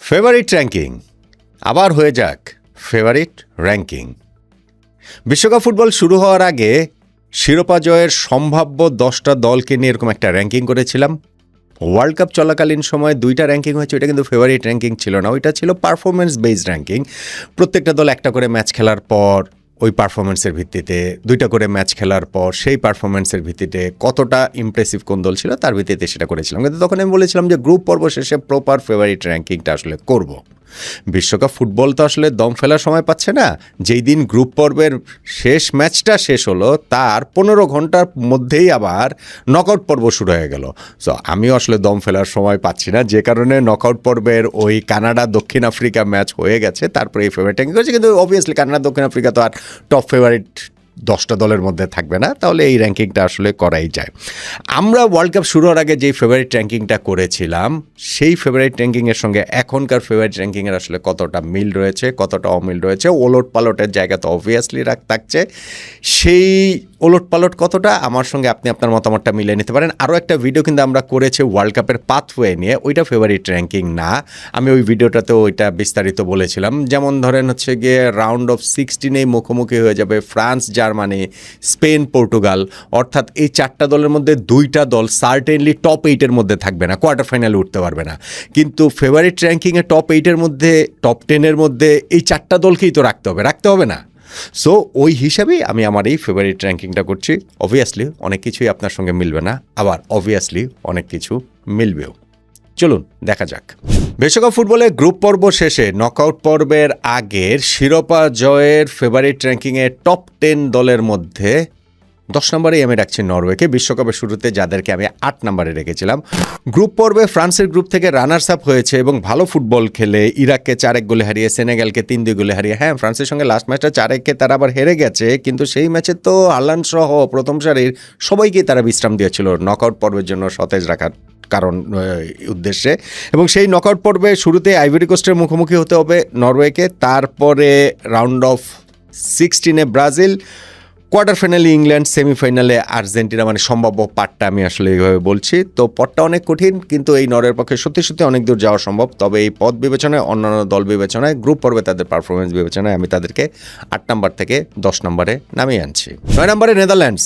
Favourite ranking আবার হয়ে যাক ফেভারিট র্যাঙ্কিং। বিশ্বকাপ ফুটবল শুরু হওয়ার আগে শিরোপা জয়ের সম্ভাব্য 10টা দলকে নিয়ে এরকম একটা র্যাঙ্কিং করেছিলাম। ওয়ার্ল্ড কাপ চলাকালীন সময় 2টা র্যাঙ্কিং হয়েছে, ওইটা কিন্তু ফেভারিট র্যাঙ্কিং ছিল না, ওইটা ছিল পারফরমেন্স বেসড র্যাঙ্কিং। প্রত্যেকটা দল একটা করে ম্যাচ খেলার পর ওই পারফরমেন্সের ভিত্তিতে, 2টা করে ম্যাচ খেলার পর সেই পারফরমেন্সের ভিত্তিতে কতটা ইমপ্রেসিভ কোন দল ছিল তার ভিত্তিতে সেটা করেছিলাম। কিন্তু তখন আমি বলেছিলাম যে গ্রুপ পর্ব শেষে প্রপার ফেভারিট র্যাঙ্কিংটা আসলে করব। বিশ্বকাপ ফুটবল তো আসলে দম ফেলার সময় পাচ্ছে না। যেই দিন গ্রুপ পর্বের শেষ ম্যাচটা শেষ হলো তার 15 ঘন্টার মধ্যেই আবার নকআউট পর্ব শুরু হয়ে গেল। সো আমিও আসলে দম ফেলার সময় পাচ্ছি না, যে কারণে নকআউট পর্বের ওই কানাডা দক্ষিণ আফ্রিকা ম্যাচ হয়ে গেছে, তারপরে এই ফেভারিট র্যাঙ্কিং করেছে। কিন্তু অবভিয়াসলি কানাডা দক্ষিণ আফ্রিকা তো আর টপ ফেভারিট 10টা দলের মধ্যে থাকবে না, তাহলে এই র্যাঙ্কিংটা আসলে করাই যায়। আমরা ওয়ার্ল্ড কাপ শুরু হওয়ার আগে যেই ফেভারিট র্যাঙ্কিংটা করেছিলাম সেই ফেভারিট র্যাঙ্কিংয়ের সঙ্গে এখনকার ফেভারিট র্যাঙ্কিংয়ের আসলে কতটা মিল রয়েছে, কতটা অমিল রয়েছে, ওলট পালটের জায়গা তো অবভিয়াসলি থাকছে। সেই ওলট পালট কতটা আমার সঙ্গে আপনি আপনার মতামতটা মিলিয়ে নিতে পারেন। আরও একটা ভিডিও কিন্তু আমরা করেছি ওয়ার্ল্ড কাপের পাথওয়ে নিয়ে, ওইটা ফেভারিট র্যাঙ্কিং না। আমি ওই ভিডিওটাতেও ওইটা বিস্তারিত বলেছিলাম। যেমন ধরেন হচ্ছে গিয়ে রাউন্ড অফ 16 মুখোমুখি হয়ে যাবে ফ্রান্স, জার্মানি, স্পেন, পর্তুগাল। অর্থাৎ এই 4টা দলের মধ্যে 2টা দল সার্টেনলি টপ 8-এর মধ্যে থাকবে না, কোয়ার্টার ফাইনালে উঠতে পারবে না। কিন্তু ফেভারিট র্যাঙ্কিংয়ে টপ 8-এর মধ্যে, টপ 10-এর মধ্যে এই 4টা দলকেই তো রাখতে হবে না? সো ওই হিসাবেই আমি আমার এই ফেভারিট র্যাঙ্কিংটা করছি। অবভিয়াসলি অনেক কিছুই আপনার সঙ্গে মিলবে না, আবার অবভিয়াসলি অনেক কিছু মিলবেও। চলুন দেখা যাক। বিশ্বকাপ ফুটবলে গ্রুপ পর্ব শেষে নকআউট পর্বের আগের শিরোপা জয়ের ফেভারিট র্যাঙ্কিংয়ে টপ 10 দলের মধ্যে 10 নম্বরেই আমি রাখছি নরওয়েকে। বিশ্বকাপের শুরুতে যাদেরকে আমি 8 নম্বরে রেখেছিলাম। গ্রুপ পর্বে ফ্রান্সের গ্রুপ থেকে রানার্স আপ হয়েছে এবং ভালো ফুটবল খেলে ইরাককে 4-1 গোলে হারিয়ে, সেনেগালকে 3-2 গোলে হারিয়ে। হ্যাঁ, ফ্রান্সের সঙ্গে লাস্ট ম্যাচটা 4-1-কে তারা আবার হেরে গেছে, কিন্তু সেই ম্যাচে তো হালান্ড সহ প্রথম সারির সবাইকেই তারা বিশ্রাম দিয়েছিল নকআউট পর্বের জন্য সতেজ রাখার উদ্দেশ্যে। এবং সেই নকআউট পর্বে শুরুতে আইভরি কোস্টের মুখোমুখি হতে হবে নরওয়েকে, তারপরে রাউন্ড অফ 16 ব্রাজিল, কোয়ার্টার ফাইনালে ইংল্যান্ড, সেমিফাইনালে আর্জেন্টিনা। মানে সম্ভাব্য পাটটা আমি আসলে এইভাবে বলছি। তো পথটা অনেক কঠিন, কিন্তু এই নরওয়ের পক্ষে সত্যি অনেক দূর যাওয়া সম্ভব। তবে এই পথ বিবেচনায়, অন্যান্য দল বিবেচনায়, গ্রুপ পর্বে তাদের পারফরমেন্স বিবেচনায় আমি তাদেরকে 8 নম্বর থেকে 10 নম্বরে নামিয়ে আনছি। 9 নম্বরে নেদারল্যান্ডস।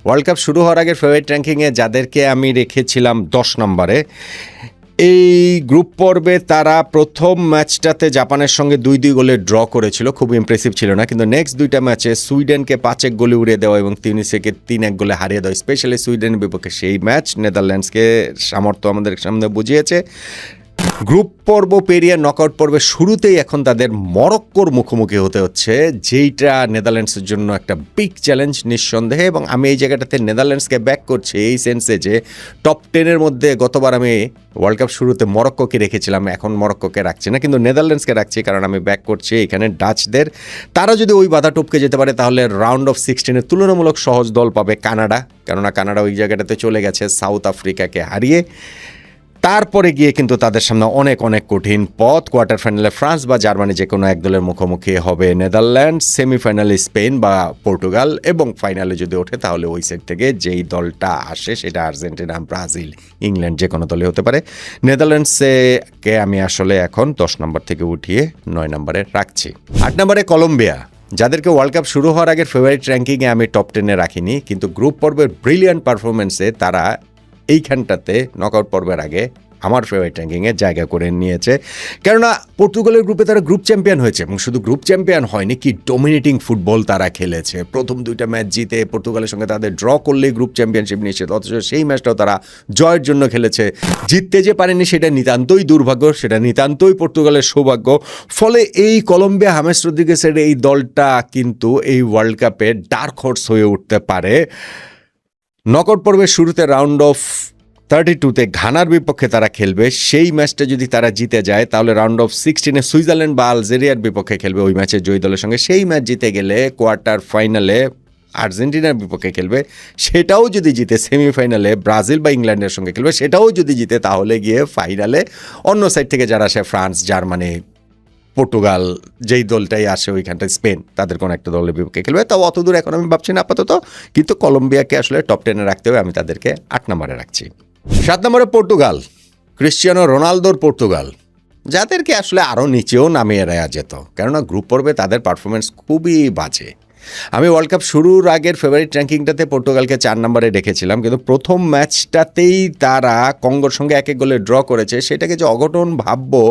ওয়ার্ল্ড কাপ শুরু হওয়ার আগে ফেভারিট র্যাঙ্কিংয়ে যাদেরকে আমি রেখেছিলাম 10 নম্বরে, এই গ্রুপ পর্বে তারা প্রথম ম্যাচটাতে জাপানের সঙ্গে 2-2 গোলে ড্র করেছিল, খুব ইমপ্রেসিভ ছিল না। কিন্তু নেক্সট 2টা ম্যাচে সুইডেনকে 5-1 গোলে উড়িয়ে দেওয়া এবং তিউনিসিয়াকে 3-1 গোলে হারিয়ে দেওয়া, স্পেশালি সুইডেনের বিপক্ষে সেই ম্যাচ নেদারল্যান্ডসকে সামর্থ্য আমাদের সামনে বুঝিয়েছে। গ্রুপ পর্ব পেরিয়ে নকআউট পর্বে শুরুতেই এখন তাদের মরক্কোর মুখোমুখি হতে হচ্ছে, যেইটা নেদারল্যান্ডসের জন্য একটা বিগ চ্যালেঞ্জ নিঃসন্দেহে। এবং আমি এই জায়গাটাতে নেদারল্যান্ডসকে ব্যাক করছি এই সেন্সে যে টপ 10-এর মধ্যে গতবার আমি ওয়ার্ল্ড কাপ শুরুতে মরক্কোকে রেখেছিলাম, এখন মরক্কোকে রাখছি না, কিন্তু নেদারল্যান্ডসকে রাখছি, কারণ আমি ব্যাক করছি এখানে ডাচদের। তারা যদি ওই বাধা টপকে যেতে পারে তাহলে রাউন্ড অফ 16-এর তুলনামূলক সহজ দল পাবে কানাডা, কেননা কানাডা ওই জায়গাটাতে চলে গেছে সাউথ আফ্রিকাকে হারিয়ে। তারপরে গিয়ে কিন্তু তাদের সামনে অনেক কঠিন পথ। কোয়ার্টার ফাইনালে ফ্রান্স বা জার্মানি যে কোনো এক দলের মুখোমুখি হবে নেদারল্যান্ড, সেমিফাইনালে স্পেন বা পর্তুগাল, এবং ফাইনালে যদি ওঠে তাহলে ওই সাইড থেকে যেই দলটা আসে সেটা আর্জেন্টিনা, ব্রাজিল, ইংল্যান্ড, যে কোনো দলে হতে পারে। নেদারল্যান্ডসকে আমি আসলে এখন 10 নম্বর থেকে উঠিয়ে 9 নম্বরে রাখছি। 8 নম্বরে কলম্বিয়া, যাদেরকে ওয়ার্ল্ড কাপ শুরু হওয়ার আগের ফেভারিট র্যাঙ্কিংয়ে আমি টপ 10-এ রাখিনি, কিন্তু গ্রুপ পর্বের ব্রিলিয়ান্ট পারফরমেন্সে তারা এইখানটাতে নকআউট পর্বের আগে আমার ফেভারিট র্যাঙ্কিংয়ে জায়গা করে নিয়েছে। কেননা পর্তুগালের গ্রুপে তারা গ্রুপ চ্যাম্পিয়ন হয়েছে, এবং শুধু গ্রুপ চ্যাম্পিয়ন হয়নি, কি ডমিনেটিং ফুটবল তারা খেলেছে। প্রথম 2টা ম্যাচ জিতে পর্তুগালের সঙ্গে তাদের ড্র করলেই গ্রুপ চ্যাম্পিয়নশিপ নিশ্চিত, অথচ সেই ম্যাচটাও তারা জয়ের জন্য খেলেছে। জিততে যে পারেনি সেটা নিতান্তই দুর্ভাগ্য, সেটা নিতান্তই পর্তুগালের সৌভাগ্য। ফলে এই কলম্বিয়া হামেস রদ্রিগেজের এই দলটা কিন্তু এই ওয়ার্ল্ড কাপে ডার্ক হর্স হয়ে উঠতে পারে। নকআউট পর্বের শুরুতে রাউন্ড অফ 32-তে ঘানার বিপক্ষে তারা খেলবে। সেই ম্যাচটা যদি তারা জিতে যায় তাহলে রাউন্ড অফ 16-এ সুইজারল্যান্ড বা আলজেরিয়ার বিপক্ষে খেলবে ওই ম্যাচের জয়ী দলের সঙ্গে। সেই ম্যাচ জিতে গেলে কোয়ার্টার ফাইনালে আর্জেন্টিনার বিপক্ষে খেলবে, সেটাও যদি জিতে সেমিফাইনালে ব্রাজিল বা ইংল্যান্ডের সঙ্গে খেলবে, সেটাও যদি জিতে তাহলে গিয়ে ফাইনালে অন্য সাইড থেকে যারা আসে ফ্রান্স, জার্মানি, পর্তুগাল, যেই দলটাই আসে ওইখানটায় স্পেন, তাদের কোনো একটা দলের বিপক্ষে খেলবে। তাও অত দূর এখন আমি ভাবছি না আপাতত, কিন্তু কলম্বিয়াকে আসলে টপ 10-এ রাখতে হবে, আমি তাদেরকে 8 নম্বরে রাখছি। 7 নম্বরে পর্তুগাল, ক্রিশ্চিয়ানো রোনালদোর পর্তুগাল। যাদেরকে আসলে আরও নিচেও নামিয়ে দেওয়া যেত, কেননা গ্রুপ পর্বে তাদের পারফরমেন্স খুবই বাজে। আমি ওয়ার্ল্ড কাপ শুরুর আগের ফেভারিট র্যাঙ্কিংটাতে পর্তুগালকে 4 নম্বরে রেখেছিলাম, কিন্তু প্রথম ম্যাচটাতেই তারা কঙ্গোর সঙ্গে 1-1 গোলে ড্র করেছে। সেটাকে যে অঘটন ভাববো,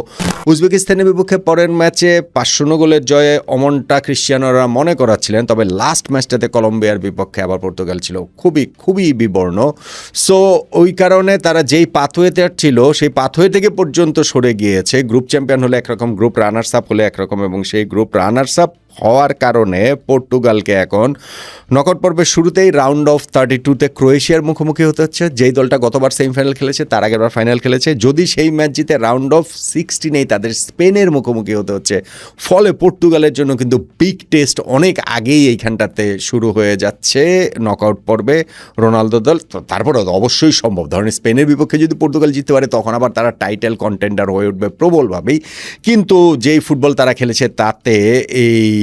উজবেকিস্তানের বিপক্ষে পরের ম্যাচে 5-0 গোলের জয়ে অমনটা ক্রিশ্চিয়ানোরা মনে করাচ্ছিলেন, তবে লাস্ট ম্যাচটাতে কলম্বিয়ার বিপক্ষে আবার পর্তুগাল ছিল খুবই খুবই বিবর্ণ। সো ওই কারণে তারা যেই পাথওয়েতে ছিল সেই পাথওয়ে থেকে পর্যন্ত সরে গিয়েছে। গ্রুপ চ্যাম্পিয়ন হলে একরকম, গ্রুপ রানার্স আপ হলে একরকম, এবং সেই গ্রুপ রানার্স আপ হওয়ার কারণে পর্তুগালকে এখন নকআউট পর্বের শুরুতেই রাউন্ড অফ 32-তে ক্রোয়েশিয়ার মুখোমুখি হতে হচ্ছে, যেই দলটা গতবার সেমিফাইনাল খেলেছে, তার আগেরবার ফাইনাল খেলেছে। যদি সেই ম্যাচ জিতে রাউন্ড অফ 16-এই তাদের স্পেনের মুখোমুখি হতে হচ্ছে। ফলে পর্তুগালের জন্য কিন্তু বিগ টেস্ট অনেক আগেই এইখানটাতে শুরু হয়ে যাচ্ছে নকআউট পর্বে। রোনালদো দল তারপরে অবশ্যই সম্ভব, ধরেন স্পেনের বিপক্ষে যদি পর্তুগাল জিততে পারে তখন আবার তারা টাইটেল কন্টেন্ডার হয়ে উঠবে প্রবলভাবেই। কিন্তু যেই ফুটবল তারা খেলেছে তাতে এই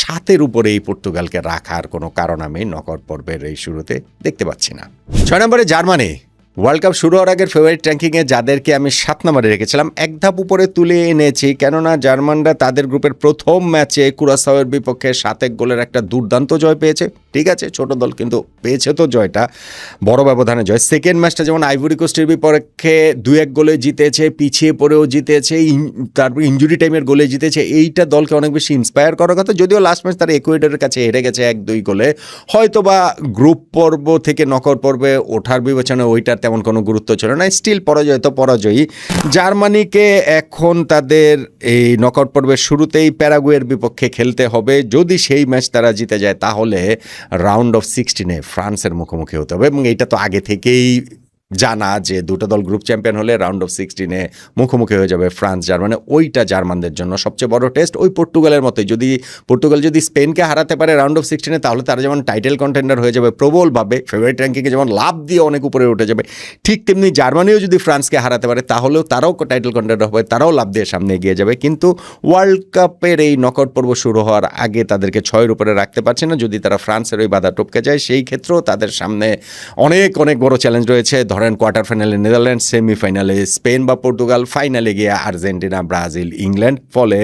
7-এর উপরে এই পর্তুগালকে রাখার কোনো কারণ আমি নকআউট পর্বের এই শুরুতে দেখতে পাচ্ছি না। 6 নম্বরে জার্মানি। ওয়ার্ল্ড কাপ শুরু হওয়ার আগের ফেভারিট র্যাঙ্কিংয়ে যাদেরকে আমি 7 নম্বরে রেখেছিলাম, এক ধাপ উপরে তুলে এনেছি, কেননা জার্মানরা তাদের গ্রুপের প্রথম ম্যাচে কুরাসাওয়ের বিপক্ষে 7-1 গোলের একটা দুর্দান্ত জয় পেয়েছে। ঠিক আছে, ছোট দল, কিন্তু পেয়েছে তো জয়টা, বড় ব্যবধানে জয়। সেকেন্ড ম্যাচটা যেমন আইভরি কোস্টের বিপক্ষে 2-1 গোলে জিতেছে, পিছিয়ে পড়েও জিতেছে, তারপর ইনজুরি টাইমের গোলে জিতেছে। এইটা দলকে অনেক বেশি ইন্সপায়ার করার কথা। যদিও লাস্ট ম্যাচ তারা ইকুয়েডরের কাছে হেরে গেছে 1-2 গোলে, হয়তোবা গ্রুপ পর্ব থেকে নকআউট পর্বে ওঠার বিবেচনায় ওইটার তেমন কোনো গুরুত্ব ছিল না। স্টিল পরাজয় তো পরাজয়ী। জার্মানিকে এখন তাদের এই নকআউট পর্বের শুরুতেই প্যারাগুয়ের বিপক্ষে খেলতে হবে। যদি সেই ম্যাচ তারা জিতে যায় তাহলে রাউন্ড অফ 16-এ ফ্রান্সের মুখোমুখি হতে হবে, এবং এইটা তো আগে থেকেই জানা যে দুটো দল গ্রুপ চ্যাম্পিয়ন হলে রাউন্ড অফ 16-এ মুখোমুখি হয়ে যাবে ফ্রান্স জার্মানি। ওইটা জার্মানদের জন্য সবচেয়ে বড় টেস্ট। ওই পর্তুগালের মতোই, যদি পর্তুগাল যদি স্পেনকে হারাতে পারে রাউন্ড অফ 16-এ, তাহলে তারা যেমন টাইটেল কন্টেন্ডার হয়ে যাবে প্রবলভাবে, ফেভারিট র্যাঙ্কিংয়ে যেমন লাভ দিয়ে অনেক উপরে উঠে যাবে, ঠিক তেমনি জার্মানিও যদি ফ্রান্সকে হারাতে পারে তাহলেও তারাও টাইটেল কন্টেন্ডার হবে, তারাও লাভ দিয়ে সামনে এগিয়ে যাবে। কিন্তু ওয়ার্ল্ড কাপের এই নকআউট পর্ব শুরু হওয়ার আগে তাদেরকে 6-এর উপরে রাখতে পারছে না। যদি তারা ফ্রান্সের ওই বাধা টপকে যায়, সেই ক্ষেত্রেও তাদের সামনে অনেক অনেক বড় চ্যালেঞ্জ রয়েছে। ধরেন কোয়ার্টার ফাইনালে নেদারল্যান্ডস, সেমিফাইনালে স্পেন বা পর্তুগাল, ফাইনালে গিয়ে আর্জেন্টিনা, ব্রাজিল, ইংল্যান্ড। ফলে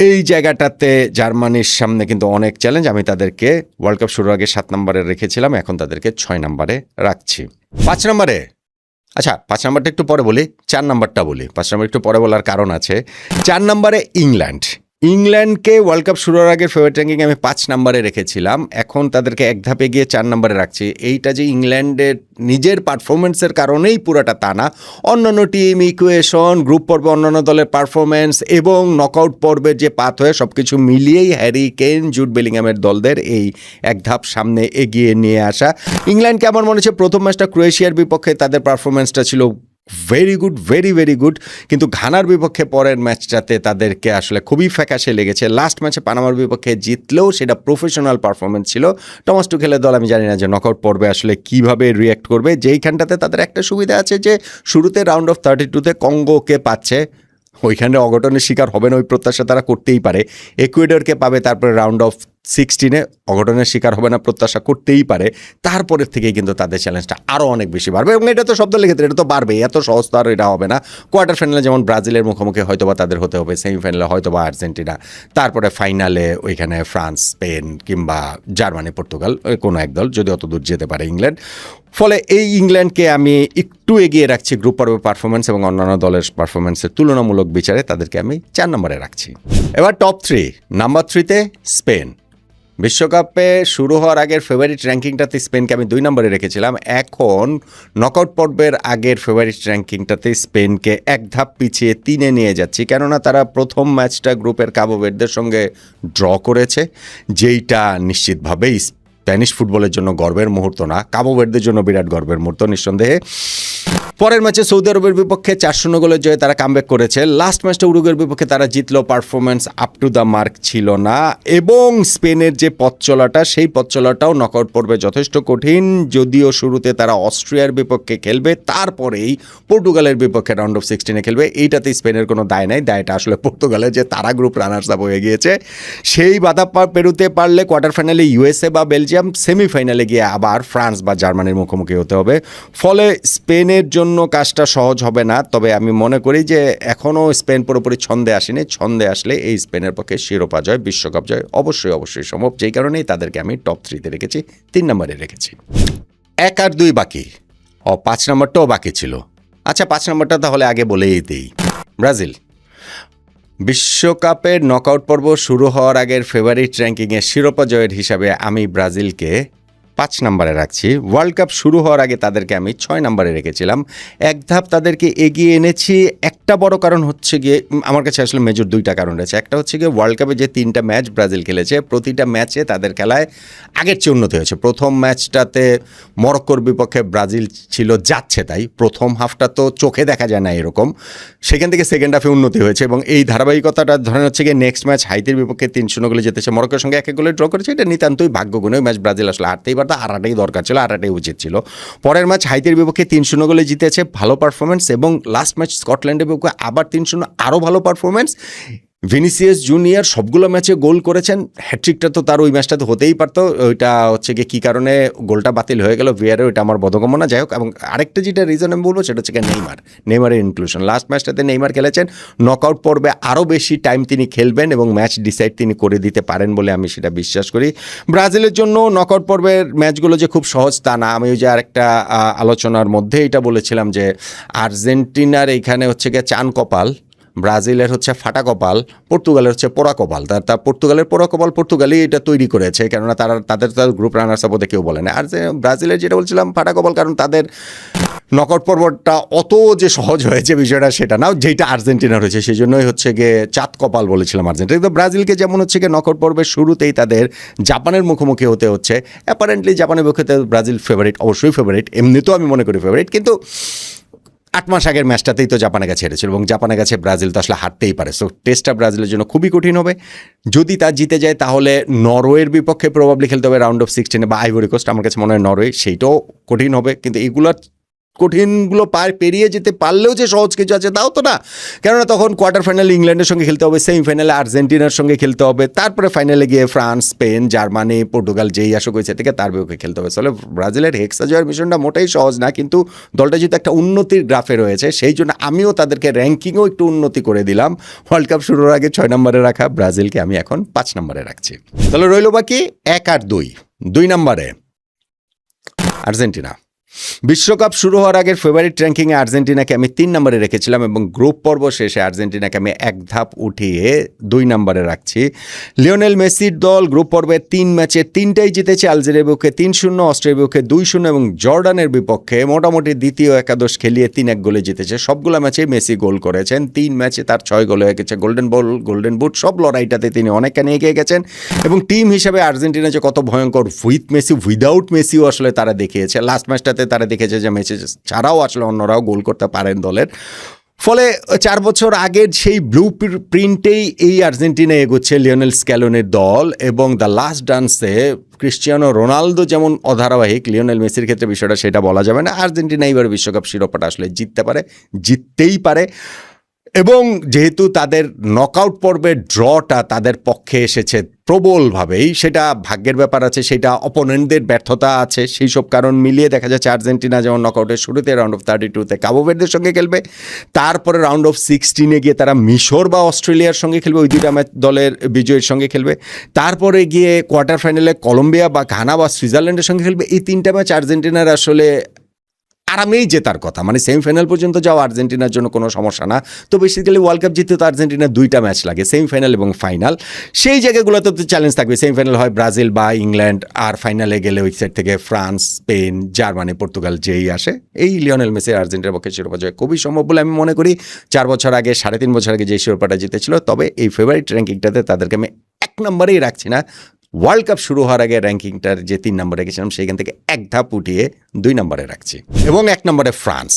এই জায়গাটাতে জার্মানির সামনে কিন্তু অনেক চ্যালেঞ্জ। আমি তাদেরকে ওয়ার্ল্ড কাপ শুরুর আগে 7 নম্বরে রেখেছিলাম, এখন তাদেরকে 6 নম্বরে রাখছি। 5 নম্বরে, আচ্ছা 5 নম্বরটা একটু পরে বলি, 4 নম্বরটা বলি। 5 নম্বর একটু পরে বলার কারণ আছে। 4 নম্বরে ইংল্যান্ড। ইংল্যান্ডকে ওয়ার্ল্ড কাপ শুরুর আগে ফেভারিট র্যাঙ্কিংয়ে আমি 5 নম্বরে রেখেছিলাম, এখন তাদেরকে এক ধাপে গিয়ে 4 নম্বরে রাখছি। এইটা যে ইংল্যান্ডের নিজের পারফরমেন্সের কারণেই পুরোটা তা না, অন্যান্য টিম, ইকুয়েশন, গ্রুপ পর্বে অন্যান্য দলের পারফরমেন্স এবং নকআউট পর্বের যে পাথ হয়ে সব কিছু মিলিয়েই হ্যারি কেন, জুড বেলিংহামের দলদের এই এক ধাপ সামনে এগিয়ে নিয়ে আসা। ইংল্যান্ডকে আমার মনে হচ্ছে প্রথম ম্যাচটা ক্রোয়েশিয়ার বিপক্ষে তাদের পারফরমেন্সটা ছিল very good, very very good, কিন্তু ঘানার বিপক্ষে পরের ম্যাচটাতে তাদেরকে আসলে খুবই ফ্যাকাশে লেগেছে। লাস্ট ম্যাচে পানামার বিপক্ষে জিতলেও সেটা প্রফেশনাল পারফরমেন্স ছিল। টমাস টুখেলের দল আমি জানি না যে নকআউট পর্বে আসলে কিভাবে রিয়্যাক্ট করবে। যেইখানটাতে তাদের একটা সুবিধা আছে যে শুরুতে রাউন্ড অফ 32-তে কঙ্গোকে পাচ্ছে, ওইখানে অঘটনের শিকার হবে না ওই প্রত্যাশা তারা করতেই পারে। ইকুয়েডরকে পাবে, তারপরে রাউন্ড অফ 16-এ অঘটনের শিকার হবে না প্রত্যাশা করতেই পারে। তারপরের থেকেই কিন্তু তাদের চ্যালেঞ্জটা আরও অনেক বেশি বাড়বে, এবং এটা তো সব দলের ক্ষেত্রে এটা তো বাড়বে, এত সহজ তো আর এটা হবে না। কোয়ার্টার ফাইনালে যেমন ব্রাজিলের মুখোমুখি হয়তোবা তাদের হতে হবে, সেমিফাইনালে হয়তোবা আর্জেন্টিনা, তারপরে ফাইনালে ওইখানে ফ্রান্স, স্পেন কিংবা জার্মানি, পর্তুগাল, কোনো এক দল, যদি অত দূর যেতে পারে ইংল্যান্ড। ফলে এই ইংল্যান্ডকে আমি একটু এগিয়ে রাখছি গ্রুপ পর্বের পারফরমেন্স এবং অন্যান্য দলের পারফরমেন্সের তুলনামূলক বিচারে, তাদেরকে আমি 4 নম্বরে রাখছি। এবার টপ 3। Number 3-তে Spain. বিশ্বকাপে শুরু হওয়ার আগের ফেভারিট র্যাঙ্কিংটাতে স্পেনকে আমি 2 নম্বরে রেখেছিলাম, এখন নকআউট পর্বের আগের ফেভারিট র্যাঙ্কিংটাতে স্পেনকে এক ধাপ পিছিয়ে 3-এ নিয়ে যাচ্ছি, কেননা তারা প্রথম ম্যাচটা গ্রুপের কাবো ভের্দের সঙ্গে ড্র করেছে, যেইটা নিশ্চিতভাবেই স্প্যানিশ ফুটবলের জন্য গর্বের মুহূর্ত না, কাবো ভের্দের জন্য বিরাট গর্বের মুহূর্ত নিঃসন্দেহে। পরের ম্যাচে সৌদি আরবের বিপক্ষে 4-0 গোলের জয়ে তারা কামব্যাক করেছে। লাস্ট ম্যাচটা উরুগুয়ের বিপক্ষে তারা জিতলো, performance up to the mark ছিল না, এবং স্পেনের যে পথ চলাটা, সেই পথ চলাটাও নকআউট পর্বে যথেষ্ট কঠিন। যদিও শুরুতে তারা অস্ট্রিয়ার বিপক্ষে খেলবে, তারপরেই পর্তুগালের বিপক্ষে রাউন্ড অফ 16-এ খেলবে। এইটাতে স্পেনের কোনো দায় নাই, দায়টা আসলে পর্তুগালের যে তারা গ্রুপ রানার্স আপ হয়ে গিয়েছে। সেই বাধা পেরোতে পারলে কোয়ার্টার ফাইনালে ইউএসএ বা বেলজিয়াম, সেমিফাইনালে গিয়ে আবার ফ্রান্স বা জার্মানির মুখোমুখি হতে হবে। ফলে স্পেনের স্পেনের জন্য কাজটা সহজ হবে না, তবে আমি মনে করি যে এখনও স্পেন পুরোপুরি ছন্দে আসেনি। ছন্দে আসলে এই স্পেনের পক্ষে শিরোপা জয়, বিশ্বকাপ জয় অবশ্যই সম্ভব। যেই কারণেই তাদেরকে আমি টপ 3-তে রেখেছি, 3 নম্বরে রেখেছি। 1 আর 2 বাকি, 5 নম্বরটাও বাকি ছিল। আচ্ছা, 5 নম্বরটা তাহলে আগে বলেই দিই। ব্রাজিল বিশ্বকাপের নকআউট পর্ব শুরু হওয়ার আগের ফেভারিট র্যাঙ্কিংয়ে শিরোপা জয়ের হিসাবে আমি ব্রাজিলকে 5 নম্বরে রাখছি। ওয়ার্ল্ড কাপ শুরু হওয়ার আগে তাদেরকে আমি 6 নম্বরে রেখেছিলাম। এক ধাপ তাদেরকে এগিয়ে এনেছি। একটা বড় কারণ হচ্ছে গিয়ে, আমার কাছে আসলে মেজর 2টা কারণ রয়েছে। একটা হচ্ছে গিয়ে ওয়ার্ল্ড কাপে যে 3টা ম্যাচ ব্রাজিল খেলেছে, প্রতিটা ম্যাচে তাদের খেলায় আগের চেয়ে উন্নতি হয়েছে। প্রথম ম্যাচটাতে মরক্কোর বিপক্ষে ব্রাজিল ছিল যাচ্ছে তাই, প্রথম হাফটা তো চোখে দেখা যায় না এরকম, সেখান থেকে সেকেন্ড হাফে উন্নতি হয়েছে এবং এই ধারাবাহিকতাটা ধরেন হচ্ছে গিয়ে নেক্সট ম্যাচ হাইতির বিপক্ষে 3-0 গোলে জিতেছে, মরক্কোর সঙ্গে 1 গোলে ড্র করেছে। এটা নিতান্তই ভাগ্যগুণে ম্যাচ ব্রাজিল আসলে হারতেই পারত, হারাটাই দরকার ছিল, হারাটাই উচিত ছিল। পরের ম্যাচ হাইতির বিপক্ষে 3-0 গোলে জিতেছে, ভালো পারফরমেন্স, এবং লাস্ট ম্যাচ স্কটল্যান্ডের বিপক্ষে আবার 3-0, আরও ভালো পারফরমেন্স। ভিনিসিয়াস জুনিয়র সবগুলো ম্যাচে গোল করেছেন, হ্যাট্রিকটা তো তার ওই ম্যাচটাতে হতেই পারতো। ওইটা হচ্ছে গিয়ে কী কারণে গোলটা বাতিল হয়ে গেল ভিআরে, ওইটা আমার বোধগম্য না। যাই হোক, এবং আরেকটা যেটা রিজন আমি বলবো সেটা হচ্ছে গিয়ে নেইমারের ইনক্লুশন। লাস্ট ম্যাচটাতে নেইমার খেলেছেন, নকআউট পর্বে আরও বেশি টাইম তিনি খেলবেন এবং ম্যাচ ডিসাইড তিনি করে দিতে পারেন বলে আমি সেটা বিশ্বাস করি। ব্রাজিলের জন্য নকআউট পর্বের ম্যাচগুলো যে খুব সহজ তা না। আমি ওই যে আরেকটা আলোচনার মধ্যে এটা বলেছিলাম যে আর্জেন্টিনার এইখানে হচ্ছে গিয়ে চান কপাল, ব্রাজিলের হচ্ছে ফাটা কপাল, পর্তুগালের হচ্ছে পোড়া কপাল। তা পর্তুগালের পোড়া কপাল পর্তুগালই এটা তৈরি করেছে, কেননা তাদের গ্রুপ রানার্স আপে কেউ বলে না। আর যে ব্রাজিলের যেটা বলছিলাম ফাটা কপাল, কারণ তাদের নকআউট পর্বটা অত যে সহজ হয়েছে বিষয়টা সেটা না, যেটা আর্জেন্টিনার হয়েছে সেই জন্যই হচ্ছে গিয়ে চাঁদ কপাল বলেছিলাম আর্জেন্টিনা। কিন্তু ব্রাজিলকে যেমন হচ্ছে গিয়ে নকআউট পর্বের শুরুতেই তাদের জাপানের মুখোমুখি হতে হচ্ছে। অ্যাপারেন্টলি জাপানের পক্ষে ব্রাজিল ফেভারিট, অবশ্যই ফেভারিট, এমনিতেও আমি মনে করি ফেভারিট, কিন্তু 8 মাস আগের ম্যাচটাতেই তো জাপানের কাছে হেরেছিল এবং জাপানের কাছে ব্রাজিল তো আসলে হারতেই পারে। সো টেস্টটা ব্রাজিলের জন্য খুবই কঠিন হবে। যদি তা জিতে যায় তাহলে নরওয়ের বিপক্ষে প্রবাবলি খেলতে হবে রাউন্ড অফ 16 বা আইভরি কোস্ট, আমার কাছে মনে হয় নরওয়ে, সেইটাও কঠিন হবে। কিন্তু এইগুলোর কঠিনগুলো পেরিয়ে যেতে পারলেও যে সহজ কিছু আছে তাও তো না, কেননা তখন কোয়ার্টার ফাইনালে ইংল্যান্ডের সঙ্গে খেলতে হবে, সেমিফাইনালে আর্জেন্টিনার সঙ্গে খেলতে হবে, তারপরে ফাইনালে গিয়ে ফ্রান্স, স্পেন, জার্মানি, পর্তুগাল যেই আসুক হয়েছে থেকে তার বিপক্ষে খেলতে হবে। ফলে ব্রাজিলের হেক্সা জয়ের মিশনটা মোটেই সহজ না, কিন্তু দলটা যেহেতু একটা উন্নতির গ্রাফে রয়েছে সেই জন্য আমিও তাদেরকে র্যাঙ্কিংও একটু উন্নতি করে দিলাম। ওয়ার্ল্ড কাপ শুরুর আগে 6 নম্বরে রাখা ব্রাজিলকে আমি এখন 5 নম্বরে রাখছি। তাহলে রইল বাকি 1 আর 2 নম্বরে আর্জেন্টিনা। বিশ্বকাপ শুরু হওয়ার আগের ফেভারিট র্যাঙ্কিংয়ে আর্জেন্টিনাকে আমি 3 নম্বরে রেখেছিলাম এবং গ্রুপ পর্ব শেষে আর্জেন্টিনাকে আমি 1 ধাপ উঠিয়ে 2 নম্বরে রাখছি। লিওনেল মেসির দল গ্রুপ পর্বের 3 ম্যাচে 3টাই জিতেছে। আলজেরিয়ার বিপক্ষে 3-0, অস্ট্রিয়ার বিপক্ষে 2-0 এবং জর্ডানের বিপক্ষে মোটামুটি দ্বিতীয় একাদশ খেলিয়ে 3-1 গোলে জিতেছে। সবগুলো ম্যাচে মেসি গোল করেছেন, 3 ম্যাচে তার 6 গোল হয়ে গেছে। গোল্ডেন বল, গোল্ডেন বুট সব লড়াইটাতে তিনি অনেকখানি এগিয়ে গেছেন এবং টিম হিসেবে আর্জেন্টিনা যে কত ভয়ঙ্কর উইথ মেসি উইদাউট মেসিও আসলে তারা দেখিয়েছে। লাস্ট ম্যাচটাতে তারা দেখেছে যে মেসি ছাড়াও আসলে অন্যরাও গোল করতে পারেন দলের। ফলে 4 বছর আগের সেই ব্লু প্রিন্টেই এই আর্জেন্টিনা এগোচ্ছে লিওনেল স্ক্যালোনির দল এবং দ্য লাস্ট ডান্সে ক্রিশ্চিয়ানো রোনালদো যেমন অধারাবাহিক, লিওনেল মেসির ক্ষেত্রে বিষয়টা সেটা বলা যাবে না। আর্জেন্টিনা এবার বিশ্বকাপ শিরোপাটা আসলে জিততেই পারে এবং যেহেতু তাদের নকআউট পর্বের ড্রটা তাদের পক্ষে এসেছে প্রবলভাবেই, সেটা ভাগ্যের ব্যাপার আছে, সেটা অপোনেন্টদের ব্যর্থতা আছে, সেই সব কারণ মিলিয়ে দেখা যাচ্ছে আর্জেন্টিনা যেমন নকআউটের শুরুতে রাউন্ড অফ 32-তে কাবো ভের্দের সঙ্গে খেলবে, তারপরে রাউন্ড অফ 16-এ গিয়ে তারা মিশর বা অস্ট্রেলিয়ার সঙ্গে খেলবে, ওই 2টা ম্যাচ দলের বিজয়ের সঙ্গে খেলবে, তারপরে গিয়ে কোয়ার্টার ফাইনালে কলম্বিয়া বা ঘানা বা সুইজারল্যান্ডের সঙ্গে খেলবে। এই 3টা ম্যাচ আর্জেন্টিনার আসলে আরামেই জেতার কথা, মানে সেমিফাইনাল পর্যন্ত যাওয়া আর্জেন্টিনার জন্য কোনো সমস্যা না। তো বেসিক্যালি ওয়ার্ল্ড কাপ জিততে তো আর্জেন্টিনার 2টা ম্যাচ লাগে, সেমিফাইনাল এবং ফাইনাল। সেই জায়গাগুলোতে তো চ্যালেঞ্জ থাকবে। সেমিফাইনাল হয় ব্রাজিল বা ইংল্যান্ড, আর ফাইনালে গেলে ওই সাইড থেকে ফ্রান্স, স্পেন, জার্মানি, পর্তুগাল যেই আসে। এই লিওনেল মেসি আর্জেন্টিনার পক্ষে শিরোপা জয় খুবই সম্ভব বলে আমি মনে করি। 4 বছর আগে, 3.5 বছর আগে যে শিরোপাটা জিতেছিল। তবে এই ফেভারিট র্যাঙ্কিংটাতে তাদেরকে আমি 1 নম্বরেই রাখছি না। ওয়ার্ল্ড কাপ শুরু হওয়ার আগে র্যাঙ্কিংটার যে 3 নম্বরে রেখেছিলাম সেইখান থেকে 1 ধাপ উঠিয়ে 2 নম্বরে রাখছি। এবং 1 নম্বরে ফ্রান্স।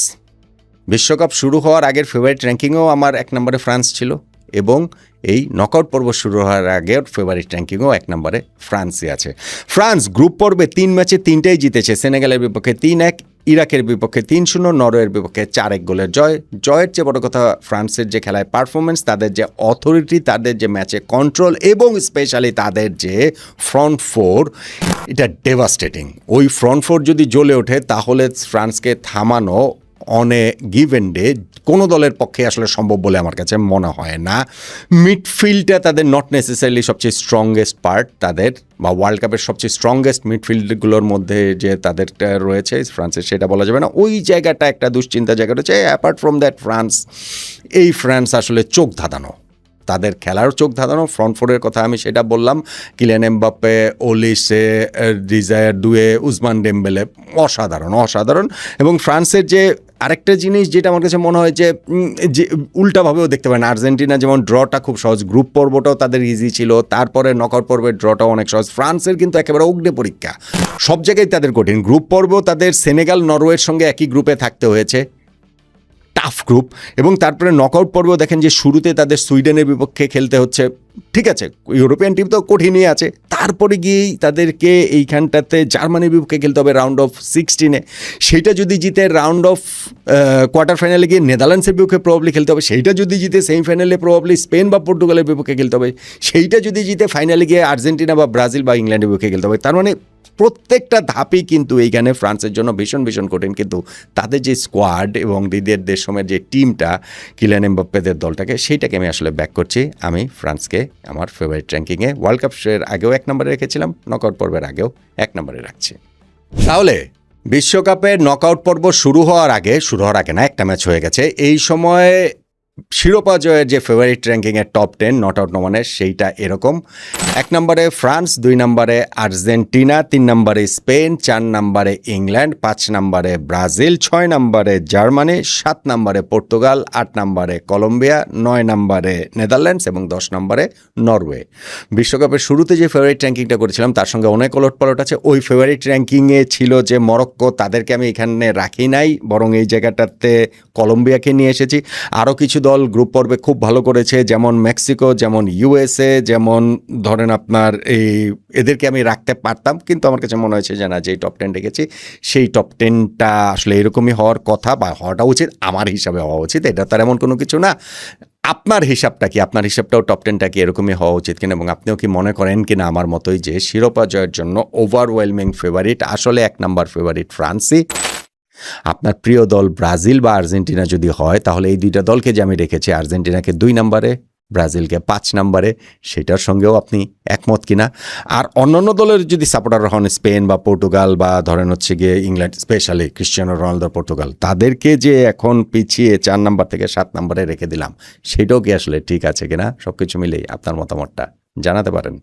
বিশ্বকাপ শুরু হওয়ার আগের ফেভারিট র্যাঙ্কিংও আমার 1 নম্বরে ফ্রান্স ছিল এবং এই নকআউট পর্ব শুরু হওয়ার আগের ফেভারিট র্যাঙ্কিংও 1 নম্বরে ফ্রান্সই আছে। ফ্রান্স গ্রুপ পর্বে 3 ম্যাচে 3টাই জিতেছে। সেনেগালের বিপক্ষে 3-1, ইরাকের বিপক্ষে 3-0, নরওয়ের বিপক্ষে 4-1 গোলের জয়ের চেয়ে বড় কথা ফ্রান্সের যে খেলায় পারফরমেন্স, তাদের যে অথরিটি, তাদের যে ম্যাচে কন্ট্রোল এবং স্পেশালি তাদের যে ফ্রন্ট ফোর, এটা ডেভাস্টেটিং। ওই ফ্রন্ট ফোর যদি জ্বলে ওঠে তাহলে ফ্রান্সকে থামানো অন এ গিভেন ডে কোনো দলের পক্ষে আসলে সম্ভব বলে আমার কাছে মনে হয় না। মিডফিল্ডটা তাদের নট নেসেসারিলি সবচেয়ে স্ট্রংগেস্ট পার্ট তাদের, বা ওয়ার্ল্ড কাপের সবচেয়ে স্ট্রংগেস্ট মিডফিল্ডগুলোর মধ্যে যে তাদেরটা রয়েছে ফ্রান্সের, সেটা বলা যাবে না। ওই জায়গাটা একটা দুশ্চিন্তা জায়গা রয়েছে। অ্যাপার্ট ফ্রম দ্যাট ফ্রান্স আসলে চোখ ধাঁধানো, তাদের খেলার চোখ ধাঁধানো। ফ্রন্ট ফোরের কথা আমি সেটা বললাম, কিলিয়ান এমবাপ্পে, ওলিসে, ডিজায়ার দুয়ে, উসমান ডেম্বেলে, অসাধারণ। এবং ফ্রান্সের যে আরেকটা জিনিস যেটা আমার কাছে মনে হয় যে উল্টাভাবেও দেখতে পারেন, আর্জেন্টিনা যেমন ড্রটা খুব সহজ, গ্রুপ পর্বটাও তাদের ইজি ছিল, তারপরে নকআউট পর্বের ড্রটাও অনেক সহজ। ফ্রান্সের কিন্তু একেবারে অগ্নি পরীক্ষা, সব জায়গায় তাদের কঠিন। গ্রুপ পর্ব তাদের সেনেগাল, নরওয়ের সঙ্গে একই গ্রুপে থাকতে হয়েছে, টাফ গ্রুপ। এবং তারপরে নকআউট পর্ব দেখেন যে শুরুতে তাদের সুইডেনের বিপক্ষে খেলতে হচ্ছে, ঠিক আছে ইউরোপিয়ান টিম তো কঠিনই আছে, তারপরে গিয়েই তাদেরকে এইখানটাতে জার্মানির বিপক্ষে খেলতে হবে রাউন্ড অফ 16-এ, সেইটা যদি জিতে রাউন্ড অফ কোয়ার্টার ফাইনালে গিয়ে নেদারল্যান্ডসের বিপক্ষে প্রবাবলি খেলতে হবে, সেইটা যদি জিতে সেমিফাইনালে প্রবাবলি স্পেন বা পর্তুগালের বিপক্ষে খেলতে হবে, সেইটা যদি জিতে ফাইনালে গিয়ে আর্জেন্টিনা বা ব্রাজিল বা ইংল্যান্ডের বিপক্ষে খেলতে হবে। তার মানে প্রত্যেকটা ধাপই কিন্তু এইখানে ফ্রান্সের জন্য ভীষণ কঠিন। কিন্তু তাদের যে স্কোয়াড এবং দিদির দেশমের যে টিমটা, কিলিয়ান এমবাপ্পেদের দলটাকে, সেইটাকে আমি আসলে ব্যাক করছি। আমি ফ্রান্সকে আমার ফেভারিট র্যাঙ্কিংয়ে ওয়ার্ল্ড কাপের আগেও 1 নম্বরে রেখেছিলাম, নকআউট পর্বের আগেও 1 নম্বরে রাখছি। তাহলে বিশ্বকাপের নকআউট পর্ব শুরু হওয়ার আগে না, একটা ম্যাচ হয়ে গেছে, এই সময় শিরোপা জয়ের যে ফেভারিট র্যাঙ্কিংয়ের টপ 10 নট আউট নমানের, সেইটা এরকম: 1 নম্বরে ফ্রান্স, 2 নম্বরে আর্জেন্টিনা, 3 নম্বরে স্পেন, 4 নম্বরে ইংল্যান্ড, 5 নম্বরে ব্রাজিল, 6 নম্বরে জার্মানি, 7 নম্বরে পর্তুগাল, 8 নম্বরে কলম্বিয়া, 9 নম্বরে নেদারল্যান্ডস এবং 10 নম্বরে নরওয়ে। বিশ্বকাপের শুরুতে যে ফেভারিট র্যাঙ্কিংটা করেছিলাম তার সঙ্গে অনেক ওলটপালট আছে। ওই ফেভারিট র্যাঙ্কিংয়ে ছিল যে মরক্কো, তাদেরকে আমি এখানে রাখি নাই, বরং এই জায়গাটাতে কলম্বিয়াকে নিয়ে এসেছি। আরও কিছু দল গ্রুপ পর্বে খুব ভালো করেছে, যেমন মেক্সিকো, যেমন ইউএসএ, যেমন ধরেন আপনার এদেরকে আমি রাখতে পারতাম, কিন্তু আমার কাছে মনে হয়েছে যে না, যেই টপ 10 রেখেছি সেই টপ 10টা আসলে এরকমই হওয়ার কথা বা হওয়াটা উচিত, আমার হিসাবে হওয়া উচিত। এটা তার এমন কোনো কিছু না। আপনার হিসাবটা কি? আপনার হিসাবটাও টপ 10টা কি এরকমই হওয়া উচিত কিনা? এবং আপনিও কি মনে করেন কিনা আমার মতোই যে শিরোপা জয়ের জন্য ওভারওয়েলমিং ফেভারিট আসলে 1 নম্বর ফেভারিট ফ্রান্সই? আপনার প্রিয় দল ব্রাজিল বা আর্জেন্টিনা যদি হয়, তাহলে এই দুইটা দলকে যে আমি রেখেছি, আর্জেন্টিনাকে 2 নম্বরে, ব্রাজিলকে 5 নম্বরে, সেটার সঙ্গেও আপনি একমত কিনা? আর অন্যান্য দলের যদি সাপোর্টার হন, স্পেন বা পর্তুগাল বা ধরেন হচ্ছে গিয়ে England, specially Cristiano Ronaldo Portugal, তাদেরকে যে এখন পিছিয়ে 4 নম্বর থেকে 7 নম্বরে রেখে দিলাম, সেটাও কি আসলে ঠিক আছে কিনা? সব কিছু মিলেই আপনার মতামতটা জানাতে পারেন।